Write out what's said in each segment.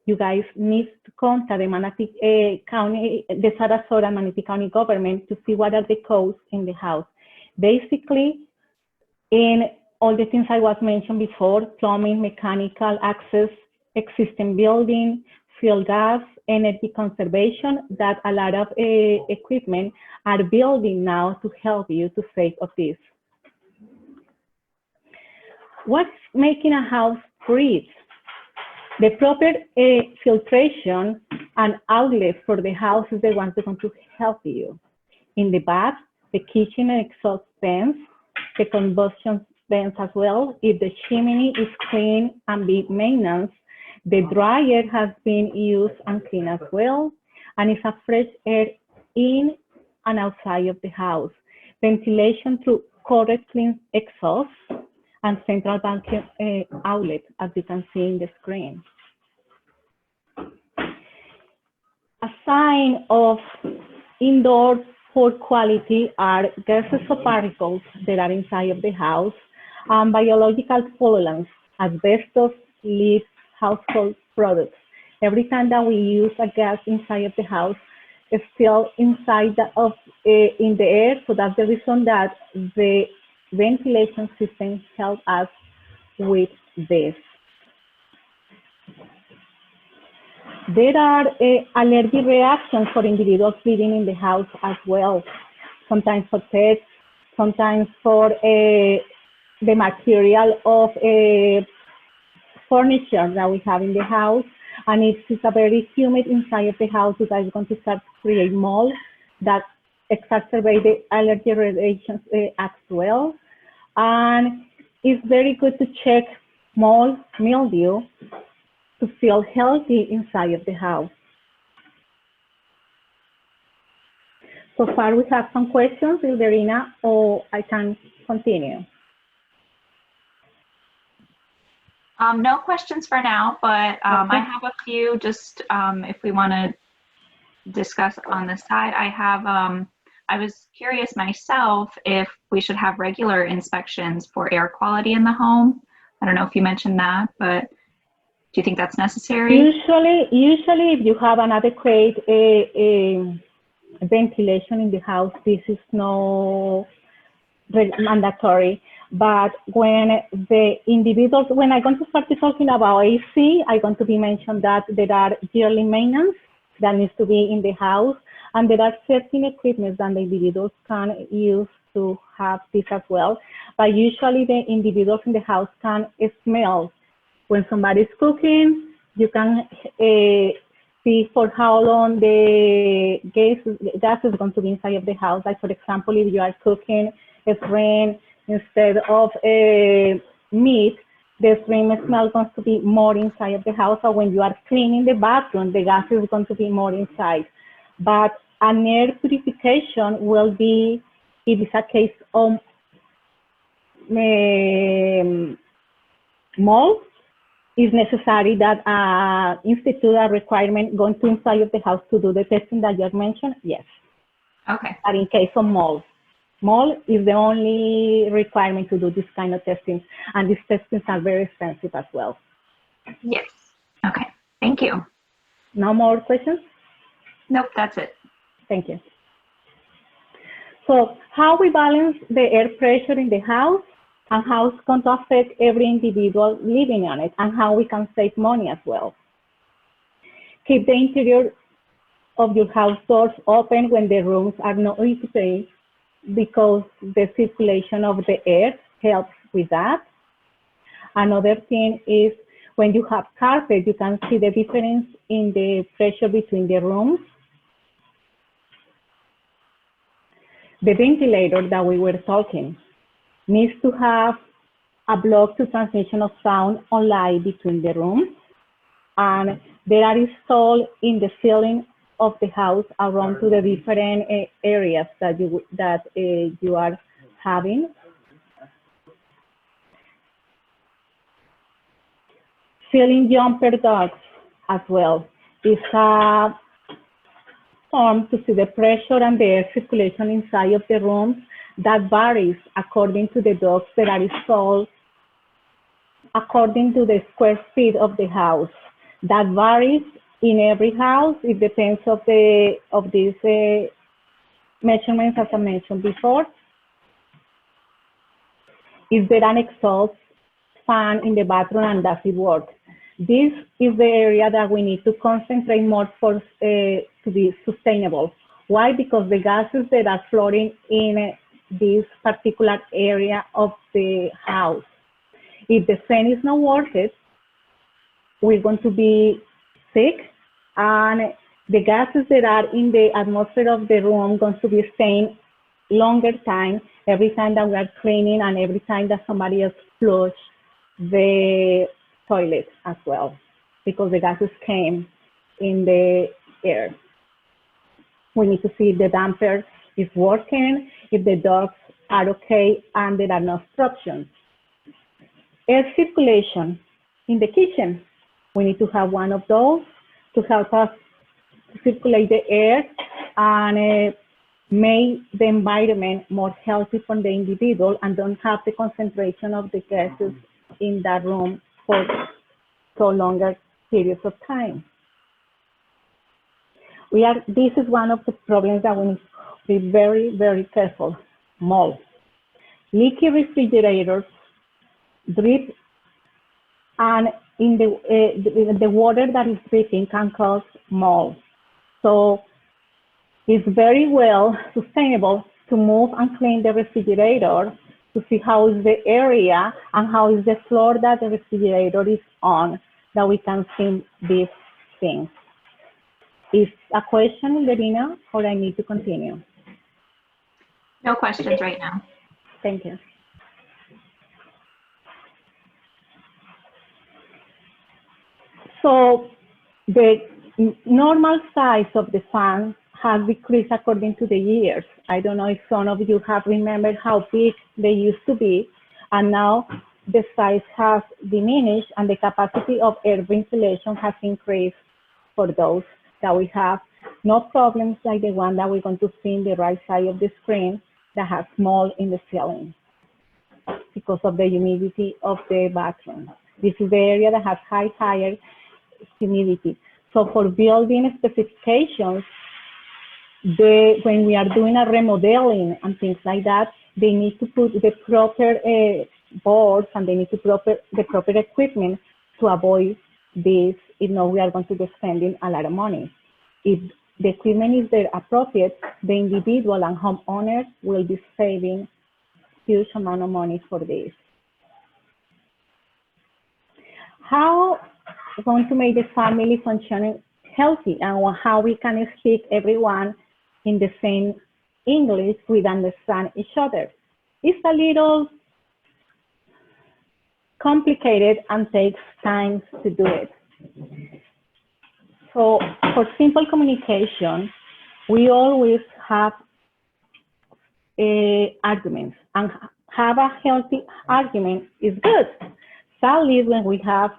you guys need to contact the Manatee County, the Sarasota and Manatee County government to see what are the codes in the house. Basically, in all the things I was mentioned before, plumbing, mechanical, access, existing building, fuel gas, energy conservation, that a lot of equipment are building now to help you to save of this. What's making a house breathe? The proper filtration and outlets for the house is the ones that are going to help you. In the bath, the kitchen and exhaust vents, the combustion vents as well. If the chimney is clean and be maintenance, the dryer has been used and cleaned as well, and it's a fresh air in and outside of the house. Ventilation through correct clean exhaust and central vacuum outlet, as you can see in the screen. A sign of indoor poor quality are gases or particles that are inside of the house, and biological pollutants, asbestos, lead, household products. Every time that we use a gas inside of the house, it's still inside in the air, so that's the reason that the ventilation system helps us with this. There are allergic reactions for individuals living in the house as well, sometimes for pets, sometimes for the material of furniture that we have in the house, and if it's a very humid inside of the house, you guys are going to start to create mold that exacerbate the allergy reactions as well. And it's very good to check mold, mildew, to feel healthy inside of the house. So far, we have some questions, Ilderina, or I can continue. No questions for now, but okay. I have a few just if we want to discuss on the side. I was curious myself if we should have regular inspections for air quality in the home. I don't know if you mentioned that, but do you think that's necessary? Usually if you have an adequate ventilation in the house, this is no mandatory. But when the individuals, when I'm going to start talking about AC, I'm going to be mentioned that there are yearly maintenance that needs to be in the house, and there are certain equipment that the individuals can use to have this as well. But usually the individuals in the house can smell. When somebody's cooking, you can see for how long the gas is going to be inside of the house. Like for example, if you are cooking a shrimp instead of meat, the shrimp smell is going to be more inside of the house. Or when you are cleaning the bathroom, the gas is going to be more inside. But an air purification will be, if it's a case of mold, is necessary that institute a requirement going to inside of the house to do the testing that you have mentioned? Yes. Okay. But in case of mold is the only requirement to do this kind of testing, and these testings are very expensive as well. Yes. Okay. Thank you. No more questions? Nope, that's it. Thank you. So how we balance the air pressure in the house, and how it's going to affect every individual living on it, and how we can save money as well. Keep the interior of your house doors open when the rooms are not occupied, because the circulation of the air helps with that. Another thing is when you have carpet, you can see the difference in the pressure between the rooms. The ventilator that we were talking needs to have a block to transmission of sound or light between the rooms, and they are installed in the ceiling of the house around to the different areas that you are having. Ceiling jumper ducts as well is a form to see the pressure and the air circulation inside of the room that varies according to the ducts that are installed according to the square feet of the house. That varies in every house. It depends of these measurements, as I mentioned before. Is there an exhaust fan in the bathroom, and does it work? This is the area that we need to concentrate more for to be sustainable. Why? Because the gases that are floating in this particular area of the house, if the fan is not working, we're going to be sick, and the gases that are in the atmosphere of the room going to be staying longer time every time that we are cleaning and every time that somebody else flush the toilet as well, because the gases came in the air. We need to see if the damper is working, if the doors are okay, and there are no obstructions. Air circulation in the kitchen. We need to have one of those to help us circulate the air and make the environment more healthy for the individual and don't have the concentration of the gases in that room for so longer periods of time. This is one of the problems that we need to be very, very careful. Mold. Leaky refrigerators, drip, and in the water that is dripping can cause mold. So it's very well sustainable to move and clean the refrigerator to see how is the area and how is the floor that the refrigerator is on, that we can see these things. Is a question, Lerina, or I need to continue? No questions right now. Thank you. So the normal size of the fan has decreased according to the years. I don't know if some of you have remembered how big they used to be, and now the size has diminished and the capacity of air ventilation has increased for those that we have no problems like the one that we're going to see in the right side of the screen that has mold in the ceiling because of the humidity of the bathroom. This is the area that has higher humidity. So for building specifications, when we are doing a remodeling and things like that, they need to put the proper boards and they need to the proper equipment to avoid this. If not, we are going to be spending a lot of money. If the equipment is there appropriate, the individual and homeowners will be saving huge amount of money for this. How we're going to make the family functioning healthy and how we can speak everyone in the same English, we understand each other. It's a little complicated and takes time to do it. So for simple communication, we always have arguments, and have a healthy argument is good. Sadly, when we have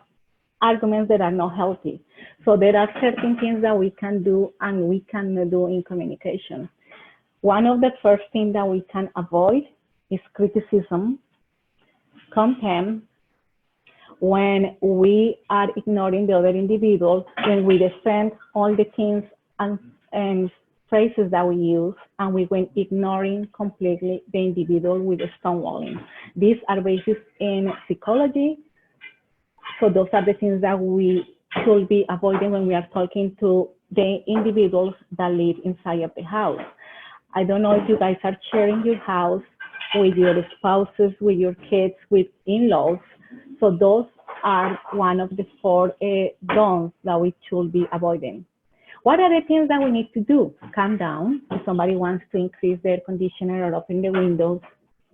arguments that are not healthy. So there are certain things that we can do and we cannot do in communication. One of the first things that we can avoid is criticism, contempt, when we are ignoring the other individual, when we defend all the things and phrases that we use, and we went ignoring completely the individual with the stonewalling. These are bases in psychology. So those are the things that we should be avoiding when we are talking to the individuals that live inside of the house. I don't know if you guys are sharing your house with your spouses, with your kids, with in-laws. So those are one of the 4 don'ts that we should be avoiding. What are the things that we need to do? Calm down. If somebody wants to increase the air conditioner or open the windows,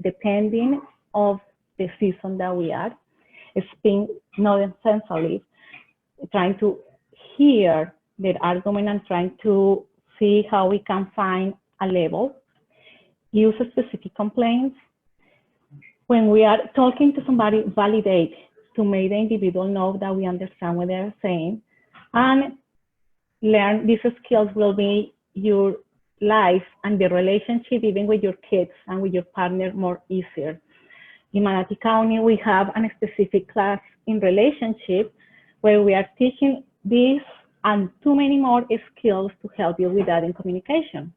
depending of the season that we are, speak non-sensibly, trying to hear their argument and trying to see how we can find a level. Use specific complaints. When we are talking to somebody, validate to make the individual know that we understand what they're saying, and learn these skills will be your life and the relationship even with your kids and with your partner more easier. In Manatee County, we have a specific class in relationship where we are teaching these and too many more skills to help you with that in communication.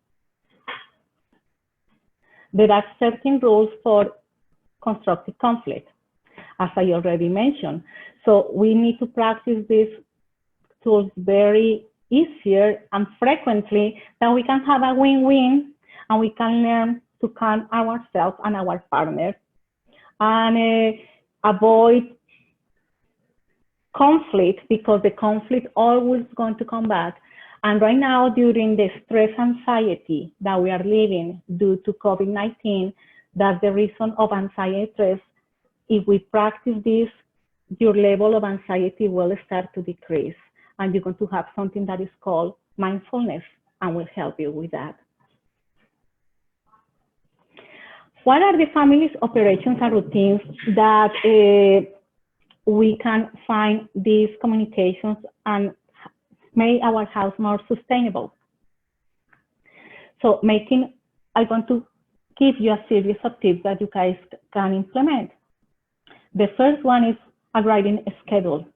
There are certain rules for constructive conflict, as I already mentioned. So we need to practice these tools very easier and frequently, that we can have a win-win and we can learn to calm ourselves and our partners and avoid conflict, because the conflict always going to come back. And right now, during the stress anxiety that we are living due to COVID-19, that's the reason of anxiety stress. If we practice this, your level of anxiety will start to decrease, and you're going to have something that is called mindfulness, and will help you with that. What are the family's operations and routines that we can find these communications and make our house more sustainable? So I want to give you a series of tips that you guys can implement. The first one is a writing schedule,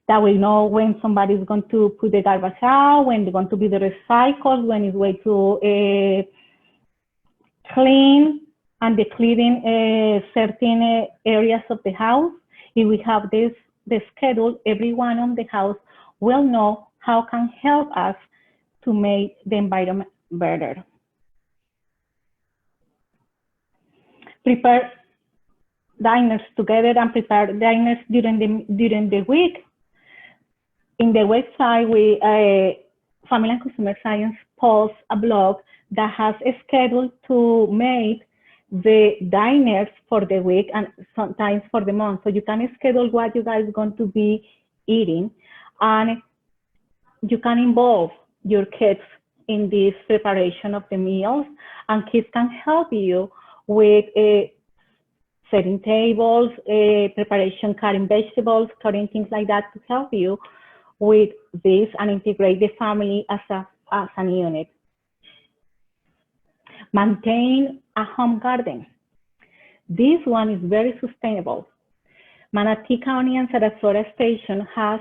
that we know when somebody is going to put the garbage out, when they're going to be the recycled, when it's way to clean and decluttering certain areas of the house. If we have the schedule, everyone on the house will know how can help us to make the environment better. Prepare diners together and prepare diners during the week. In the website, Family and Consumer Science posts a blog that has a schedule to make the diners for the week and sometimes for the month. So you can schedule what you guys are going to be eating, and you can involve your kids in this preparation of the meals, and kids can help you with setting tables, preparation, cutting vegetables, cutting things like that to help you with this and integrate the family as an unit. Maintain a home garden. This one is very sustainable. Manatee County and Sarasota Station has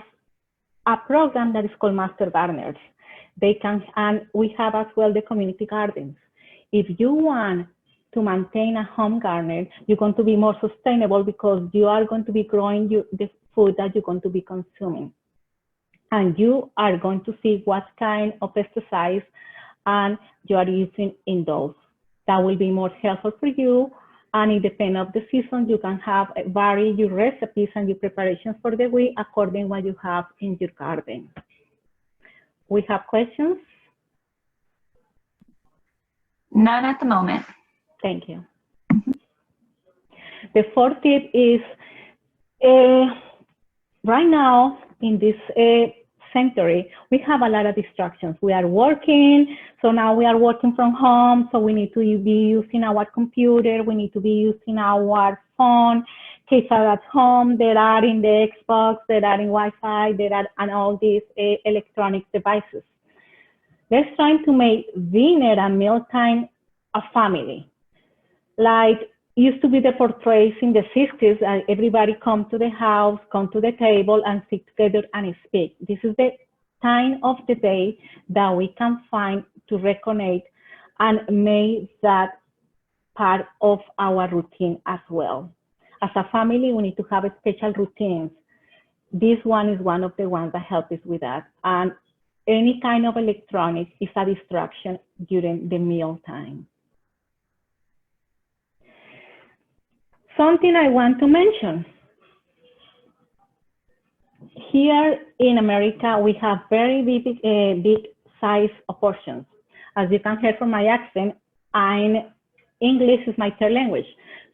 a program that is called Master Gardeners. And we have as well the community gardens. If you want to maintain a home garden, you're going to be more sustainable, because you are going to be growing the food that you're going to be consuming. And you are going to see what kind of pesticides and you are using in those. That will be more helpful for you. And it depends on the season, you can vary your recipes and your preparations for the week according to what you have in your garden. We have questions? None at the moment. Thank you. The fourth tip is, right now in this century, we have a lot of distractions. We are working, so now we are working from home, so we need to be using our computer, we need to be using our phone. Kids are at home, they are in the Xbox, they are in Wi-Fi, they are on all these electronic devices. Let's try to make dinner and mealtime a family. Like used to be the portraits in the 60s, everybody come to the house, come to the table and sit together and speak. This is the time of the day that we can find to reconnect and make that part of our routine as well. As a family, we need to have a special routines. This one is one of the ones that help us with that. And any kind of electronics is a distraction during the meal time. Something I want to mention. Here in America, we have very big size of portions. As you can hear from my accent, English is my third language.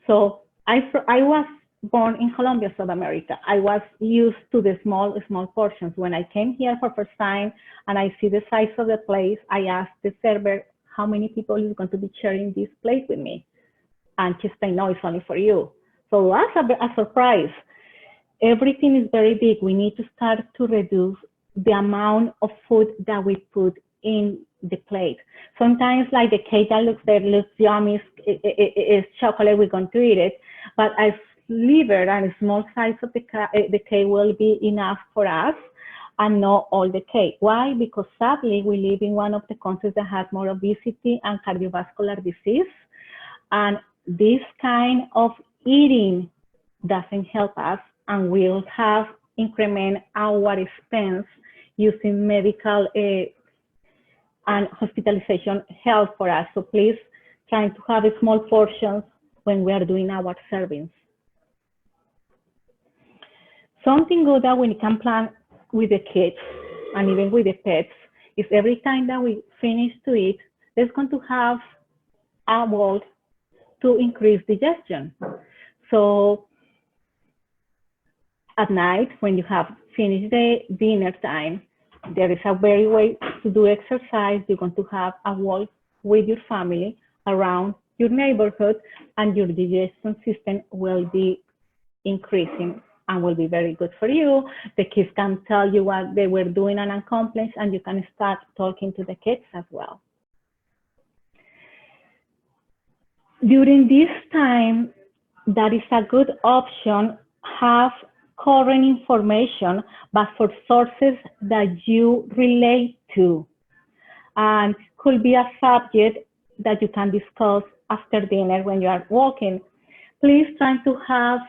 So I was born in Colombia, South America. I was used to the small portions. When I came here for first time and I see the size of the plate, I asked the server, how many people is going to be sharing this plate with me? And she said, no, it's only for you. So that's a surprise. Everything is very big. We need to start to reduce the amount of food that we put in the plate. Sometimes like the cake that looks yummy, is chocolate, we're going to eat it. But a sliver and a small size of the cake will be enough for us. and not all the cake. Why? Because sadly, we live in one of the countries that has more obesity and cardiovascular disease. And this kind of eating doesn't help us, and will have increment our expense using medical and hospitalization help for us. So please try to have small portions when we are doing our servings. Something good that we can plan with the kids and even with the pets is every time that we finish to eat, there's going to have a bowl to increase digestion. So at night, when you have finished the dinner time, there is a very way to do exercise. You're going to have a walk with your family around your neighborhood, and your digestion system will be increasing and will be very good for you. The kids can tell you what they were doing and accomplished, and you can start talking to the kids as well. During this time, that is a good option, have current information, but for sources that you relate to, and could be a subject that you can discuss after dinner when you are walking. Please try to have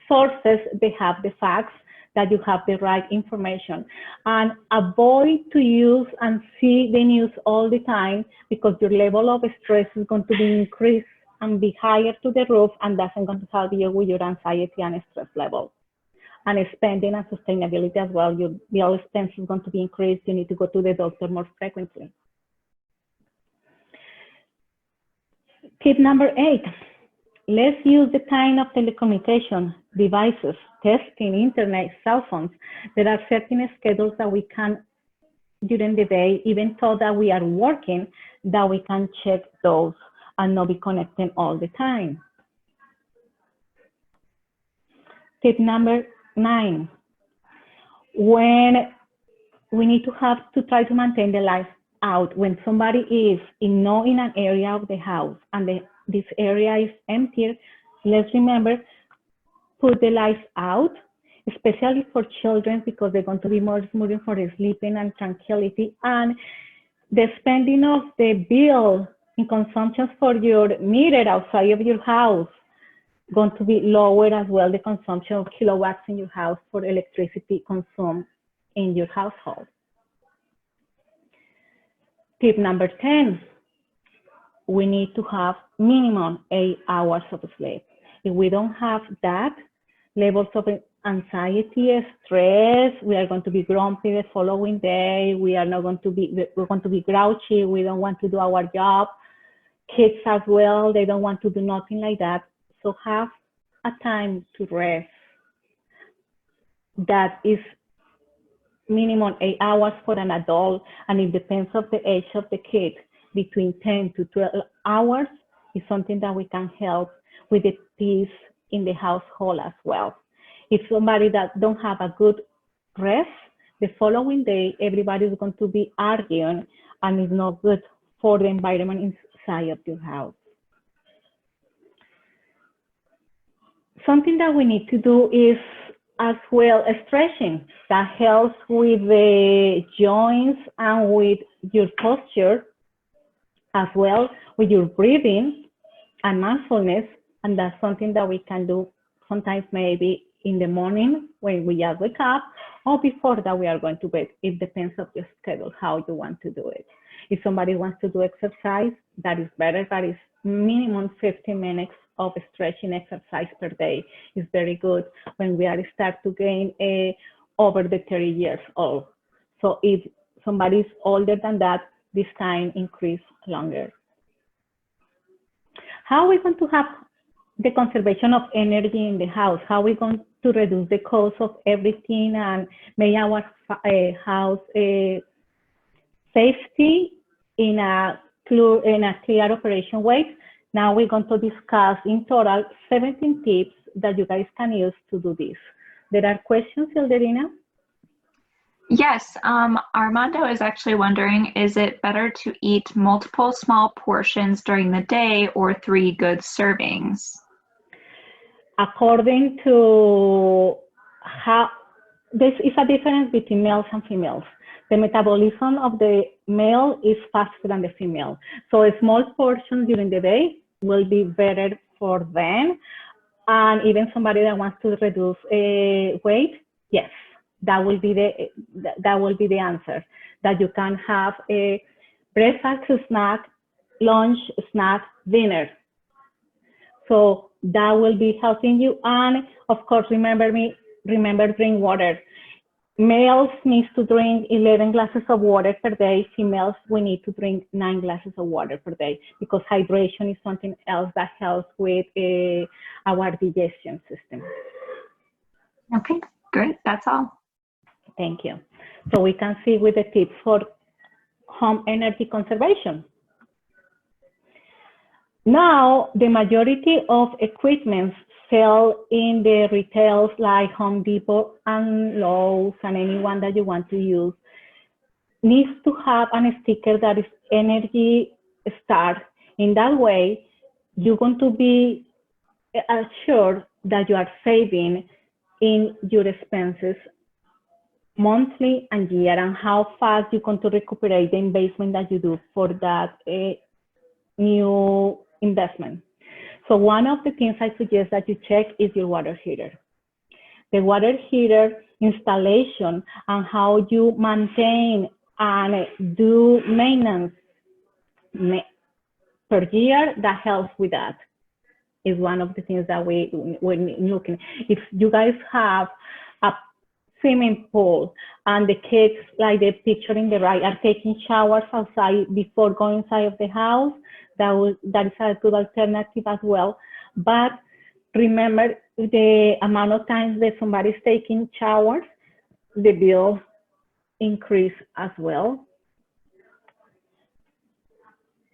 sources that have the facts, that you have the right information, and avoid to use and see the news all the time, because your level of stress is going to be increased and be higher to the roof, and that's going to help you with your anxiety and stress level. And spending and sustainability as well. Your bill expense is going to be increased. You need to go to the doctor more frequently. Tip number 8. Let's use the kind of telecommunication devices, testing, internet, cell phones. There are certain schedules that we can, during the day, even though that we are working, that we can check those and not be connected all the time. Tip number 9. When we need to have to try to maintain the lights out, when somebody is in an area of the house and this area is empty, let's remember, put the lights out, especially for children, because they're going to be more smooth for sleeping and tranquility. And the spending of the bill in consumption for your meter outside of your house going to be lower as well, the consumption of kilowatts in your house for electricity consumed in your household. Tip number 10, we need to have minimum 8 hours of sleep. If we don't have that, levels of anxiety, stress, we are going to be grumpy the following day, we're going to be grouchy, we don't want to do our job. Kids as well, they don't want to do nothing like that. So have a time to rest. That is minimum 8 hours for an adult, and it depends on the age of the kid. Between 10 to 12 hours is something that we can help with the peace in the household as well. If somebody that don't have a good rest, the following day, everybody is going to be arguing, and it's not good for the environment inside of your house. Something that we need to do is as well stretching. That helps with the joints and with your posture, as well with your breathing and mindfulness. And that's something that we can do sometimes maybe in the morning when we just wake up, or before that we are going to bed. It depends on your schedule, how you want to do it. If somebody wants to do exercise, that is better. That is minimum 15 minutes of stretching exercise per day is very good when we are start to gain over the 30 years old. So if somebody is older than that, this time increase longer. How are we going to have the conservation of energy in the house? How are we going to reduce the cost of everything and make our house safety in a clear operation way? Now we're going to discuss in total 17 tips that you guys can use to do this. There are questions, Hilderina? Yes, Armando is actually wondering, is it better to eat multiple small portions during the day or 3 good servings? According to There is a difference between males and females. The metabolism of the male is faster than the female. So a small portion during the day will be better for them. And even somebody that wants to reduce weight, yes, that will be the answer. That you can have a breakfast, snack, lunch, snack, dinner. So that will be helping you. And of course, remember drink water. Males need to drink 11 glasses of water per day. Females, we need to drink 9 glasses of water per day because hydration is something else that helps with our digestion system. Okay, great. That's all. Thank you. So we can see with the tips for home energy conservation. Now, the majority of equipment sell in the retails like Home Depot and Lowe's and anyone that you want to use needs to have a sticker that is Energy Star. In that way, you're going to be assured that you are saving in your expenses monthly and year, and how fast you're going to recuperate the investment that you do for that new investment. So one of the things I suggest that you check is your water heater. The water heater installation and how you maintain and do maintenance per year, that helps with that. Is one of the things that we're looking. If you guys have a swimming pool and the kids, like the picture in the right, are taking showers outside before going inside of the house, that is a good alternative as well. But remember, the amount of times that somebody's taking showers, the bill increase as well.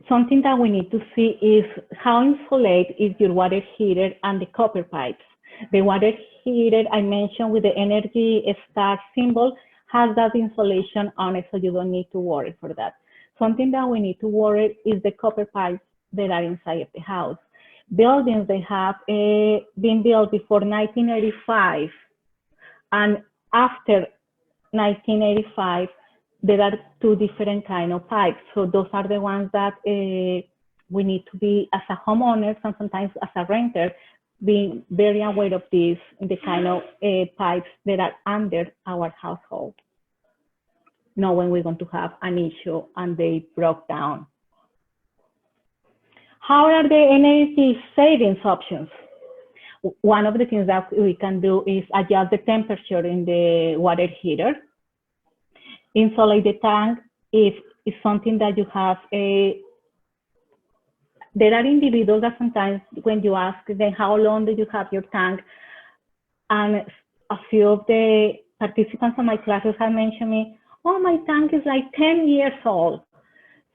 Something that we need to see is how insulated is your water heater and the copper pipes. The water heater I mentioned with the Energy Star symbol has that insulation on it, so you don't need to worry for that. Something that we need to worry is the copper pipes that are inside of the house. Buildings, they have been built before 1985, and after 1985, there are two different kind of pipes. So those are the ones that we need to be, as a homeowner and sometimes as a renter, being very aware of this, the kind of pipes that are under our household, knowing we're going to have an issue and they broke down. How are the energy savings options? One of the things that we can do is adjust the temperature in the water heater. Insulate the tank if it's something that you have a. There are individuals that sometimes when you ask them how long do you have your tank, and a few of the participants in my classes have mentioned me, oh, my tank is like 10 years old.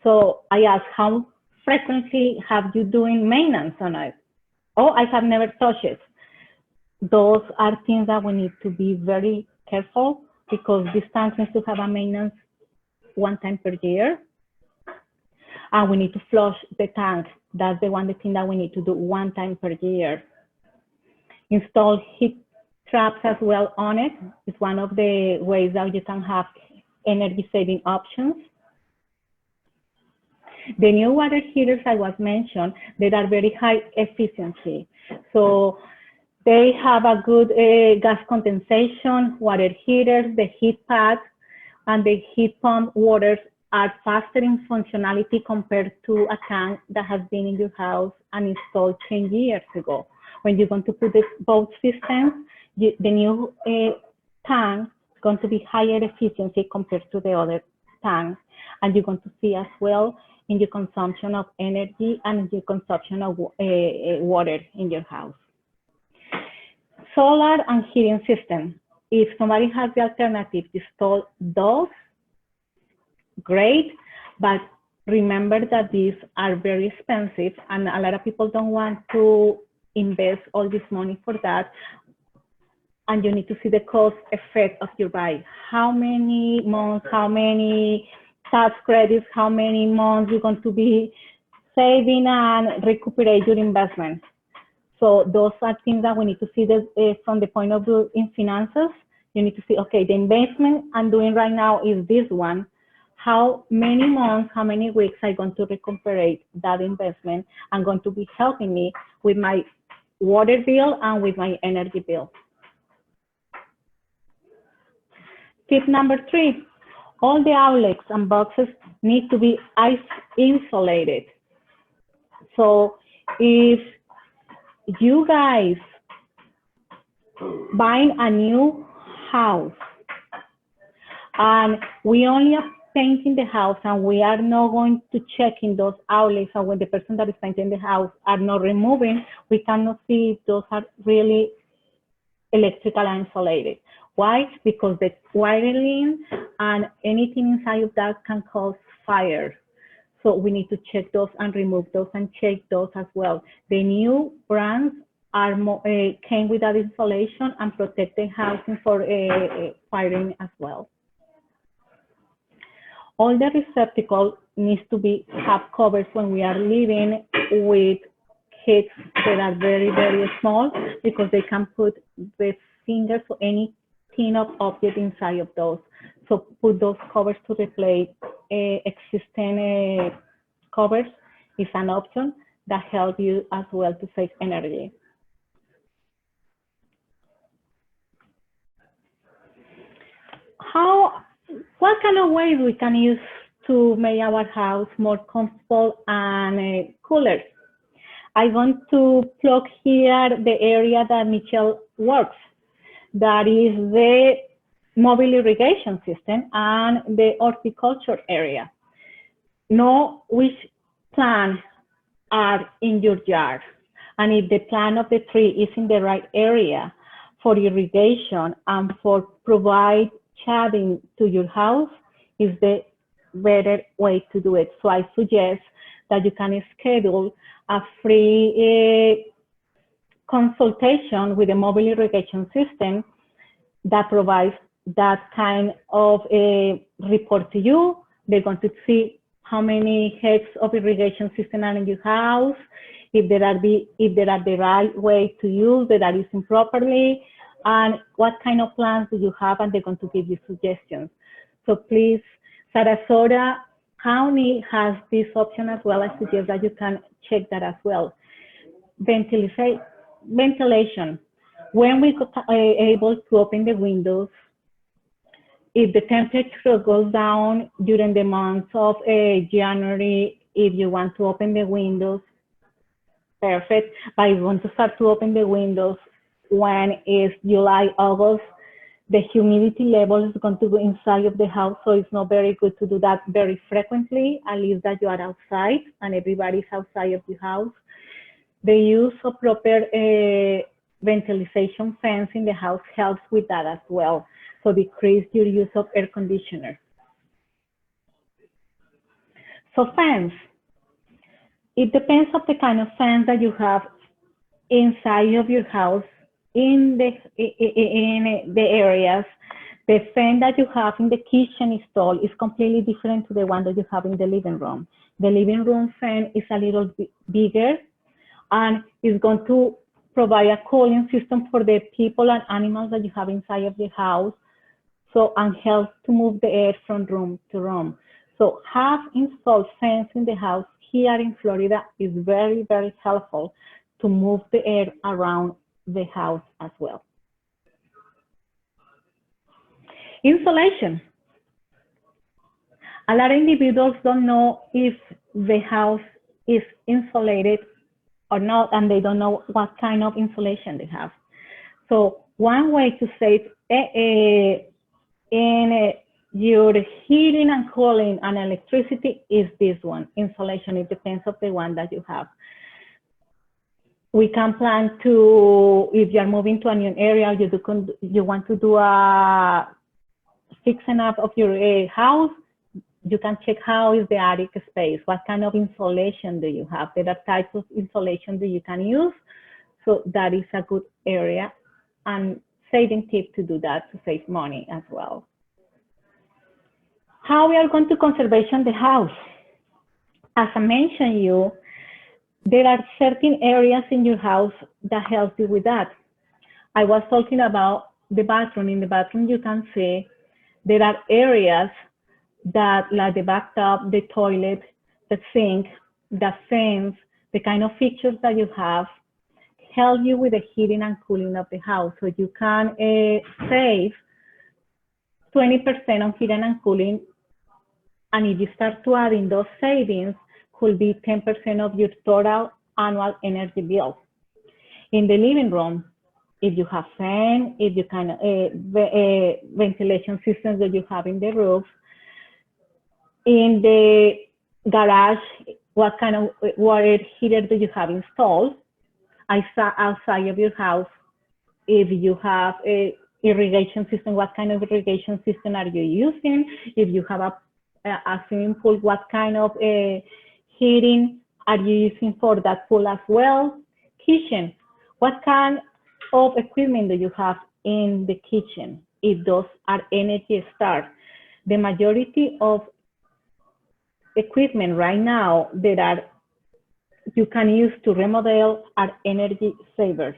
So I ask, how frequently have you doing maintenance on it? Oh, I have never touched it. Those are things that we need to be very careful, because this tank needs to have a maintenance one time per year. And we need to flush the tank. That's the thing that we need to do one time per year. Install heat traps as well on it. It's one of the ways that you can have energy saving options. The new water heaters I was mentioned, they are very high efficiency. So they have a good gas condensation, water heaters, the heat pads, and the heat pump waters are faster in functionality compared to a tank that has been in your house and installed 10 years ago. When you're going to put both systems, the new tank is going to be higher efficiency compared to the other tanks. And you're going to see as well in your consumption of energy and in your consumption of water in your house. Solar and heating system. If somebody has the alternative to install those, great, but remember that these are very expensive and a lot of people don't want to invest all this money for that. And you need to see the cost effect of your buy. How many months, how many tax credits, how many months you're going to be saving and recuperate your investment. So those are things that we need to see from the point of view in finances. You need to see, okay, the investment I'm doing right now is this one. How many months, how many weeks I'm going to recuperate that investment and going to be helping me with my water bill and with my energy bill. Tip number 3, all the outlets and boxes need to be insulated. So if you guys buying a new house and we only are painting the house and we are not going to check in those outlets, and when the person that is painting the house are not removing, we cannot see if those are really electrical and insulated. Why? Because the wiring and anything inside of that can cause fire. So we need to check those and remove those and check those as well. The new brands are came with that insulation and protect the housing for firing as well. All the receptacles needs to have covers when we are living with kids that are very, very small, because they can put the fingers or any tin of object inside of those. So put those covers to replace existing covers is an option that helps you as well to save energy. What kind of ways we can use to make our house more comfortable and cooler? I want to plug here the area that Michelle works. That is the mobile irrigation system and the horticulture area. Know which plants are in your yard, and if the plant of the tree is in the right area for irrigation and for provide shading to your house, is the better way to do it. So I suggest that you can schedule a free consultation with a mobile irrigation system that provides that kind of a report to you. They're going to see how many heads of irrigation system are in your house, if there are the right way to use, that are using properly, and what kind of plants do you have, and they're going to give you suggestions. So please, Sarasota County has this option as well. I suggest that you can check that as well. Ventilation. When we are able to open the windows, if the temperature goes down during the month of January, if you want to open the windows, perfect. But if you want to start to open the windows when it's July, August, the humidity level is going to go inside of the house, so it's not very good to do that very frequently, at least that you are outside and everybody's outside of the house. The use of proper ventilation fans in the house helps with that as well. So decrease your use of air conditioner. So fans, it depends on the kind of fans that you have inside of your house. In the areas, the fan that you have in the kitchen installed is completely different to the one that you have in the living room. The living room fan is a little bit bigger and is going to provide a cooling system for the people and animals that you have inside of the house, so and help to move the air from room to room. So have installed fans in the house here in Florida is very, very helpful to move the air around the house as well. Insulation. A lot of individuals don't know if the house is insulated or not, and they don't know what kind of insulation they have. So one way to save in your heating and cooling and electricity is this one, insulation. It depends on the one that you have. We can plan to, if you're moving to a new area, you want to do a fixing up of your house, you can check how is the attic space, what kind of insulation do you have, there are types of insulation that you can use. So that is a good area and saving tip to do that to save money as well. How we are going to conservation the house? As I mentioned there are certain areas in your house that help you with that. I was talking about the bathroom, in the bathroom you can see there are areas that, like the bathtub, the toilet, the sink, the sinks, the kind of features that you have help you with the heating and cooling of the house. So you can save 20% on heating and cooling. And if you start to add in those savings, could be 10% of your total annual energy bill. In the living room, if you have fan, if you can, ventilation systems that you have in the roof. In the garage, what kind of water heater do you have installed? Outside of your house, if you have a irrigation system, what kind of irrigation system are you using? If you have a swimming pool, what kind of heating are you using for that pool as well? Kitchen, what kind of equipment do you have in the kitchen? If those are Energy Star. The majority of equipment right now that you can use to remodel are energy savers.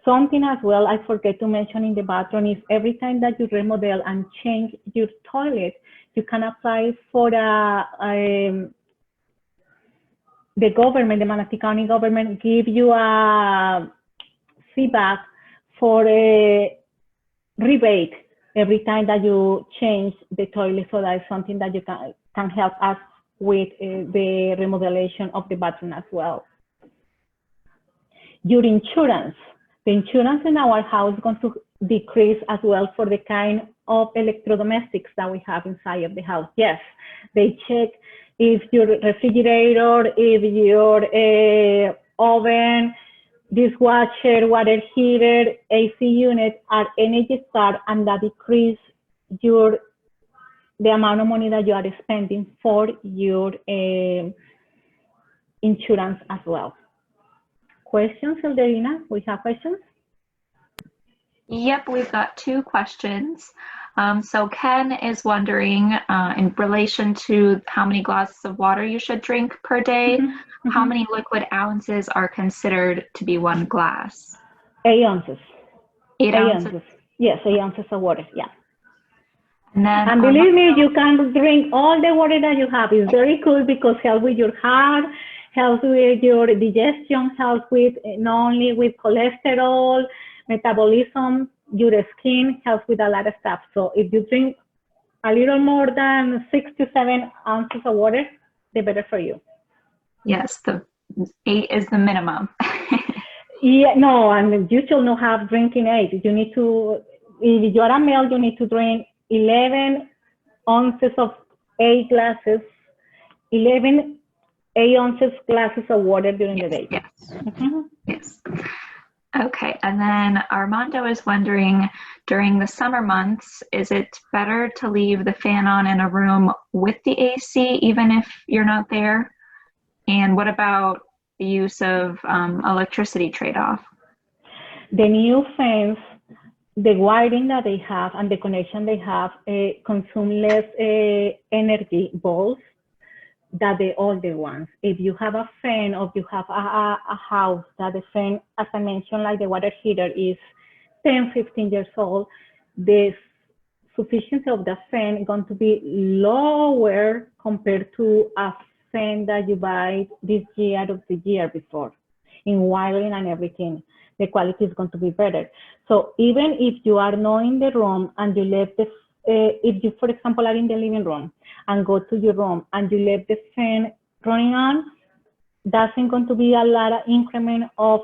Something as well I forget to mention in the bathroom is every time that you remodel and change your toilet, you can apply for the government, the Manatee County government give you a feedback for a rebate every time that you change the toilet. So that is something that you can help us with the remodelation of the bathroom as well. Your insurance. The insurance in our house is going to decrease as well for the kind of electrodomestics that we have inside of the house. Yes, they check if your refrigerator, if your oven, dishwasher, water heater, AC unit are Energy Star, and that decrease the amount of money that you are spending for your insurance as well. Questions, Elderina? We have questions? Yep, we've got 2 questions. So Ken is wondering, in relation to how many glasses of water you should drink per day, how many liquid ounces are considered to be 1 glass? 8 ounces. 8 ounces? Yes, 8 ounces of water, yeah. And believe me, you can drink all the water that you have. It's very cool because it helps with your heart, helps with your digestion, helps with not only with cholesterol, metabolism, your skin, helps with a lot of stuff. So if you drink a little more than 6 to 7 ounces of water, the better for you. Yes, the 8 is the minimum. Yeah, no, and you should not have drinking 8. You need to, if you are a male, you need to drink 11 ounces of 8 glasses, 11 8 ounces glasses of water during the day. Yes. Yes. Okay, and then Armando is wondering, during the summer months, is it better to leave the fan on in a room with the AC, even if you're not there? And what about the use of electricity trade-off? The new fans, the wiring that they have and the connection they have consume less energy bulbs than the older ones. If you have a fan or you have a house that the fan, as I mentioned, like the water heater is 10, 15 years old, the sufficiency of the fan is going to be lower compared to a fan that you buy this year or the year before in wiring and everything. The quality is going to be better. So even if you are not in the room and you left the, if you, for example, are in the living room and go to your room and you left the fan running on, that's going to be a lot of increment of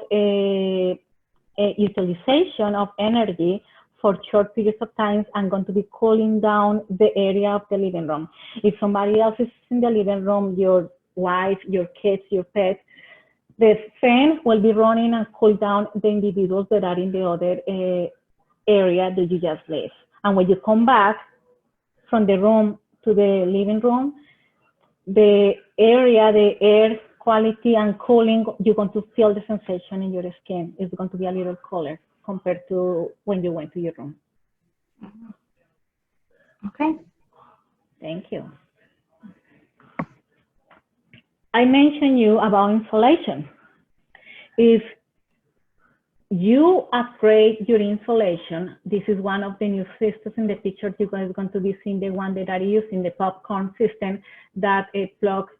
utilization of energy for short periods of time and going to be cooling down the area of the living room. If somebody else is in the living room, your wife, your kids, your pet, the fan will be running and cool down the individuals that are in the other area that you just left. And when you come back from the room to the living room, the area, the air quality and cooling, you're going to feel the sensation in your skin. It's going to be a little cooler compared to when you went to your room. Okay. Thank you. I mentioned you about insulation. If you upgrade your insulation. This is one of the new systems in the picture. You guys are going to be seeing the one that are using the popcorn system that it plugs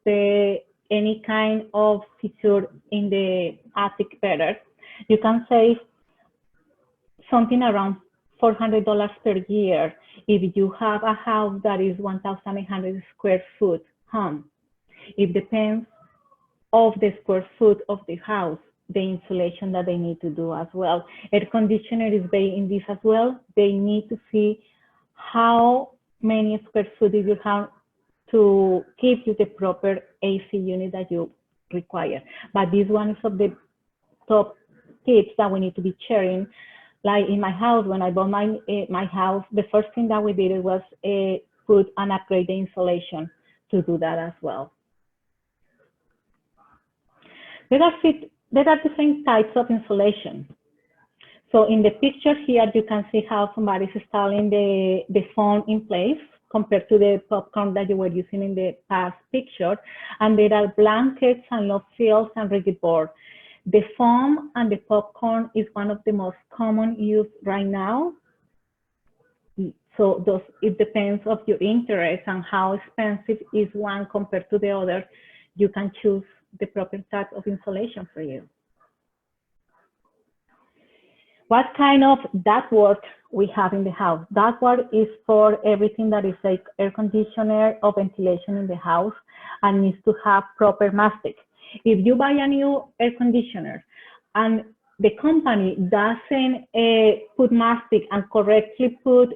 any kind of fissure in the attic better. You can save something around $400 per year if you have a house that is 1,800 square foot home. It depends of the square foot of the house, the insulation that they need to do as well. Air conditioner is based in this as well. They need to see how many square foot you have to give you the proper AC unit that you require. But this one is of the top tips that we need to be sharing. Like in my house, when I bought my house, the first thing that we did was put and upgrade the insulation to do that as well. There are different types of insulation. So in the picture here, you can see how somebody's installing the foam in place compared to the popcorn that you were using in the past picture. And there are blankets and loft fields and rigid board. The foam and the popcorn is one of the most common used right now. So it depends of your interest and how expensive is one compared to the other. You can choose the proper type of insulation for you. What kind of ductwork we have in the house? Ductwork is for everything that is like air conditioner or ventilation in the house and needs to have proper mastic. If you buy a new air conditioner and the company doesn't put mastic and correctly put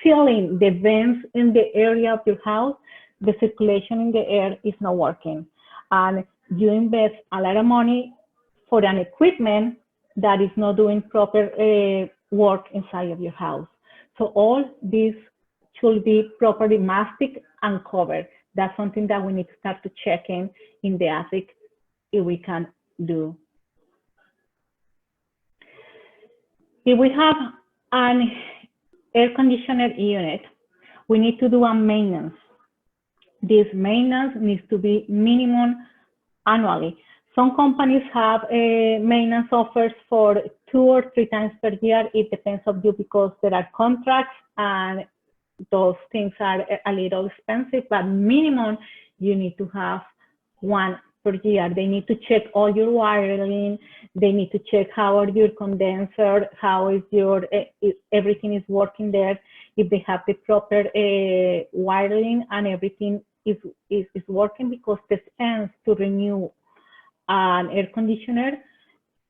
sealing the vents in the area of your house, the circulation in the air is not working. And you invest a lot of money for an equipment that is not doing proper work inside of your house. So all this should be properly mastic and covered. That's something that we need to start to check in the attic if we can do. If we have an air conditioner unit, we need to do a maintenance. This maintenance needs to be minimum annually. Some companies have maintenance offers for 2 or 3 times per year. It depends on you because there are contracts and those things are a little expensive, but minimum you need to have one per year. They need to check all your wiring. They need to check how are your condenser, how is your, everything is working there. If they have the proper wiring and everything is working, because the expense to renew an air conditioner,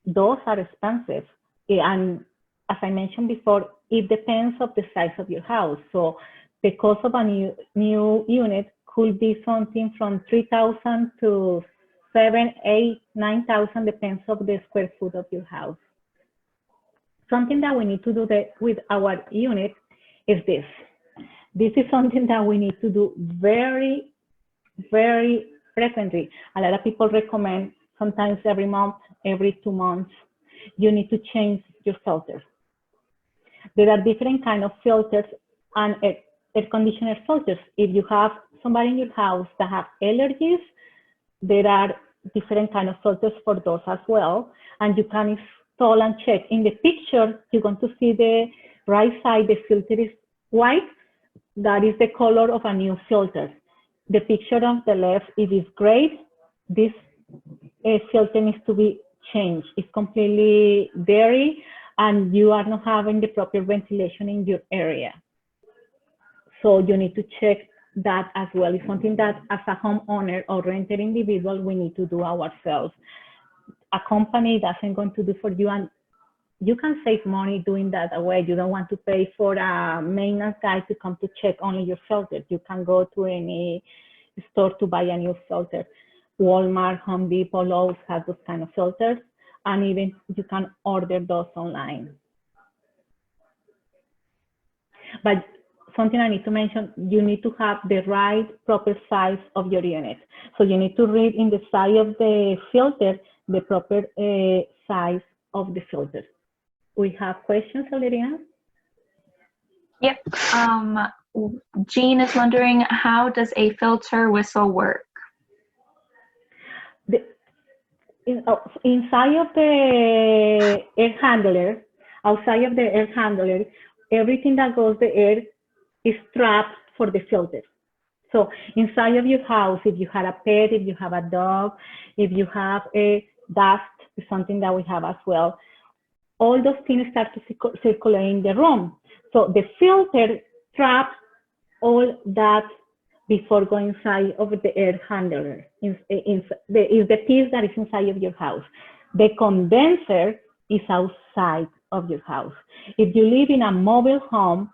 those are expensive. And as I mentioned before, it depends on the size of your house. So the cost of a new unit could be something from $3,000 to $7,000, $8,000, $9,000, depends on the square foot of your house. Something that we need to do with our unit is this. This is something that we need to do very, very frequently. A lot of people recommend sometimes every month, every 2 months, you need to change your filters. There are different kind of filters and air conditioner filters. If you have somebody in your house that have allergies, there are different kind of filters for those as well. And you can install and check. In the picture, you're going to see the right side, the filter is white. That is the color of a new filter. The picture on the left, it is gray. This filter needs to be changed. It's completely dirty and you are not having the proper ventilation in your area. So you need to check that as well. It's something that as a homeowner or rented individual, we need to do ourselves. A company doesn't going to do for you, and you can save money doing that away. You don't want to pay for a maintenance guy to come to check only your filters. You can go to any store to buy a new filter. Walmart, Home Depot, Lowe's has those kind of filters, and even you can order those online. But something I need to mention, you need to have the right proper size of your unit. So you need to read in the side of the filter, the proper size of the filter. We have questions, Aleriana? Yep. Jean is wondering, how does a filter whistle work? inside of the air handler, outside of the air handler, everything that goes the air is trapped for the filter. So inside of your house, if you have a pet, if you have a dog, if you have a dust, is something that we have as well. All those things start to circulate in the room. So the filter traps all that before going inside of the air handler. Is the piece that is inside of your house. The condenser is outside of your house. If you live in a mobile home,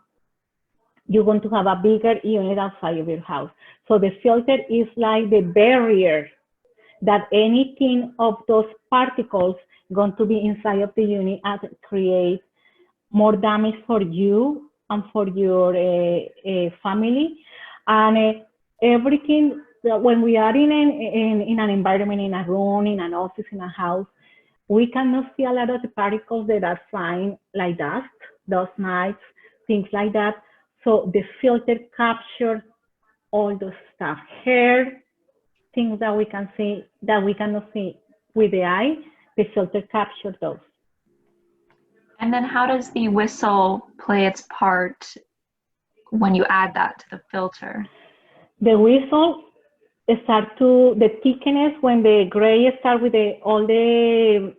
you're going to have a bigger unit outside of your house. So the filter is like the barrier that anything of those particles going to be inside of the unit and create more damage for you and for your family. And everything, when we are in an environment, in a room, in an office, in a house, we cannot see a lot of the particles that are flying like dust mites, things like that. So the filter captures all those stuff. Hair, things that we can see, that we cannot see with the eye, the filter captures those. And then how does the whistle play its part when you add that to the filter? The whistle start to, the thickness, when the gray start with all the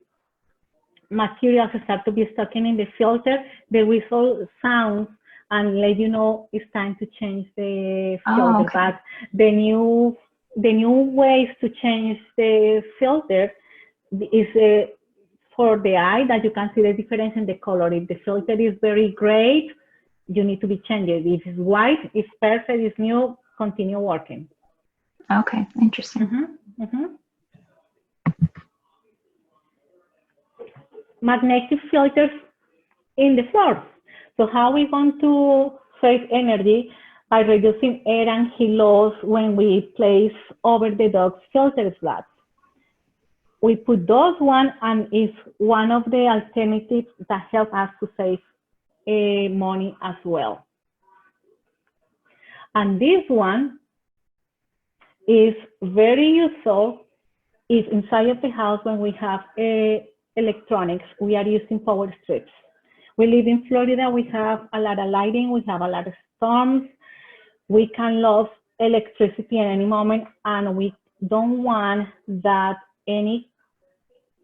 materials start to be stuck in the filter, the whistle sounds and let you know it's time to change the filter. Okay. But the new ways to change the filter is for the eye, that you can see the difference in the color. If the filter is very gray, you need to be changed. If it's white, it's perfect, it's new, continue working. Okay, interesting. Magnetic filters in the floor. So how we want to save energy? By reducing air and heat loss when we place over the dog's filter slats. We put those one, and it's one of the alternatives that help us to save money as well. And this one is very useful if inside of the house, when we have electronics, we are using power strips. We live in Florida, we have a lot of lighting, we have a lot of storms. We can lose electricity at any moment, and we don't want that any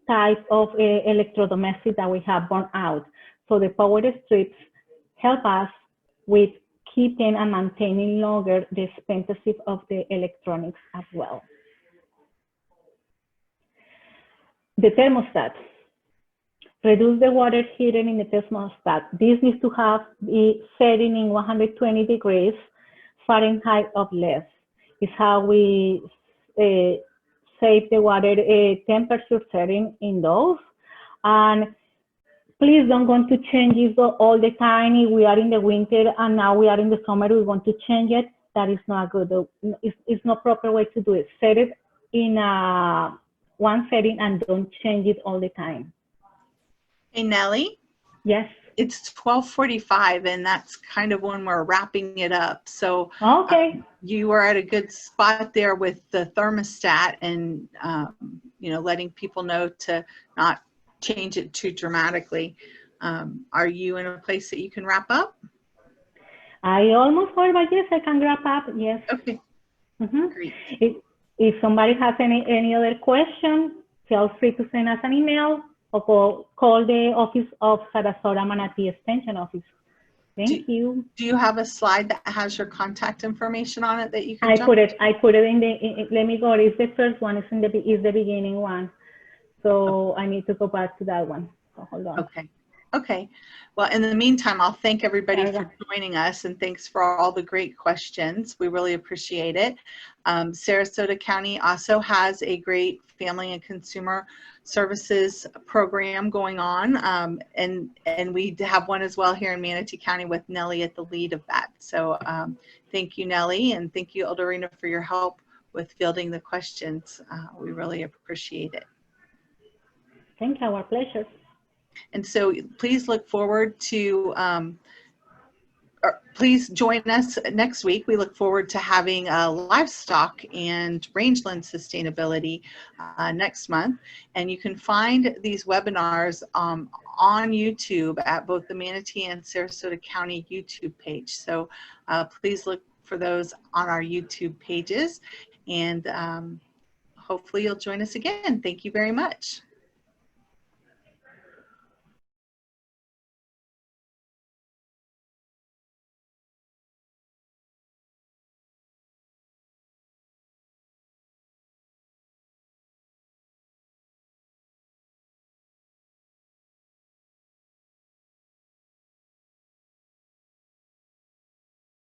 type of electrodomestic that we have burn out. So the power strips help us with keeping and maintaining longer the expenses of the electronics as well. The thermostat. Reduce the water heating in the thermostat. This needs to have the setting in 120 degrees Fahrenheit or less. Is how we save the water temperature setting in those. And please don't want to change it all the time. If we are in the winter and now we are in the summer, we want to change it. That is not good. It's not proper way to do it. Set it in one setting and don't change it all the time. Hey, Nellie? Yes? It's 12:45, and that's kind of when we're wrapping it up. So okay. You are at a good spot there with the thermostat and, you know, letting people know to not change it too dramatically. Are you in a place that you can wrap up? I almost heard, but yes, I can wrap up. Yes. Okay. Great. If somebody has any other question, feel free to send us an email or call the office of Sarasota Manatee Extension office. Thank you. Do you have a slide that has your contact information on it that you can I put it in the, let me go, it's the first one, it's the beginning one. So I need to go back to that one. So hold on. Okay. Well, in the meantime, I'll thank everybody for joining us, and thanks for all the great questions. We really appreciate it. Sarasota County also has a great family and consumer services program going on, and we have one as well here in Manatee County with Nellie at the lead of that. So thank you, Nellie, and thank you, Eldorina, for your help with fielding the questions. We really appreciate it. Thank you, our pleasure. And so please look forward to please join us next week. We look forward to having livestock and rangeland sustainability next month. And you can find these webinars on YouTube at both the Manatee and Sarasota County YouTube page. So please look for those on our YouTube pages. And hopefully you'll join us again. Thank you very much.